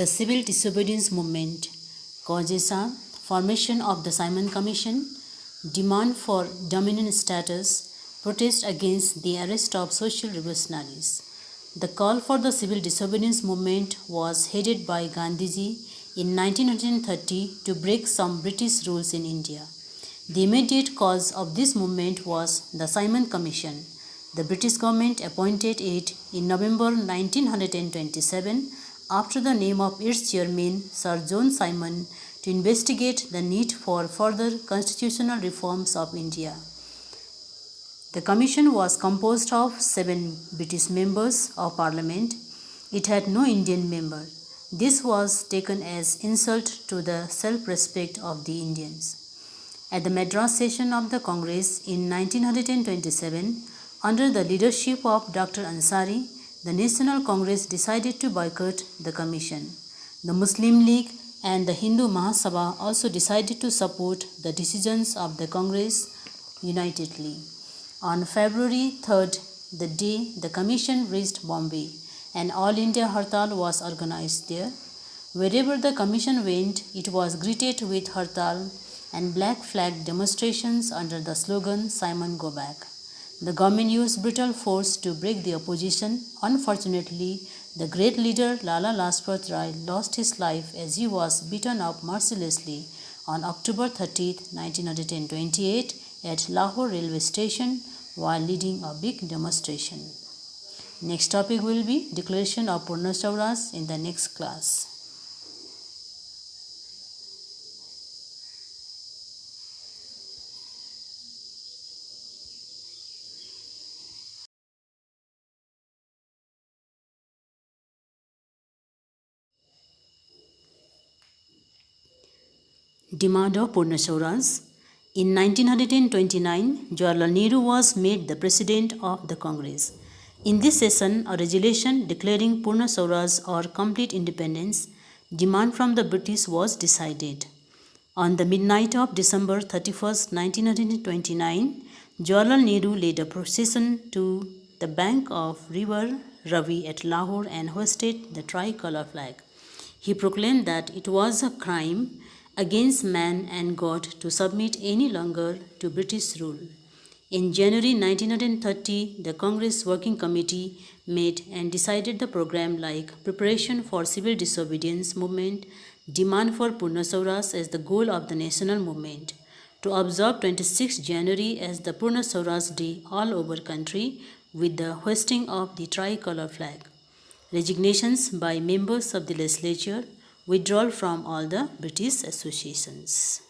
The civil disobedience movement causes a formation of the Simon Commission, demand for dominion status, protest against the arrest of social revolutionaries. The call for the civil disobedience movement was headed by Gandhiji in 1930 to break some British rules in India. The immediate cause of this movement was the Simon Commission. The British government appointed it in November 1927 after the name of its chairman, Sir John Simon, to investigate the need for further constitutional reforms of India. The commission was composed of 7 British members of parliament. It had no Indian member. This was taken as insult to the self-respect of the Indians. At the Madras session of the Congress in 1927, under the leadership of Dr. Ansari, the National Congress decided to boycott the commission. The Muslim League and the Hindu Mahasabha also decided to support the decisions of the Congress unitedly. On February 3rd, the day the commission reached Bombay, an All India Hartal was organized there. Wherever the commission went, it was greeted with Hartal and black flag demonstrations under the slogan "Simon Go Back." The government used brutal force to break the opposition. Unfortunately, the great leader Lala Lajpat Rai lost his life as he was beaten up mercilessly on October 30, 1928 at Lahore railway station while leading a big demonstration. Next topic will be Declaration of Purna Swaraj in the next class. Demand of Purna Swaraj. In 1929, Jawaharlal Nehru was made the President of the Congress. In this session, a resolution declaring Purna Swaraj or complete independence demand from the British was decided. On the midnight of December 31, 1929, Jawaharlal Nehru led a procession to the bank of river Ravi at Lahore and hoisted the tricolour flag. He proclaimed that it was a crime against man and God to submit any longer to British rule. In January 1930, the Congress Working Committee met and decided the program like preparation for civil disobedience movement, demand for Purna Swaraj as the goal of the national movement, to observe 26 January as the Purna Swaraj Day all over country with the hoisting of the tricolour flag, resignations by members of the legislature, withdrawal from all the British associations.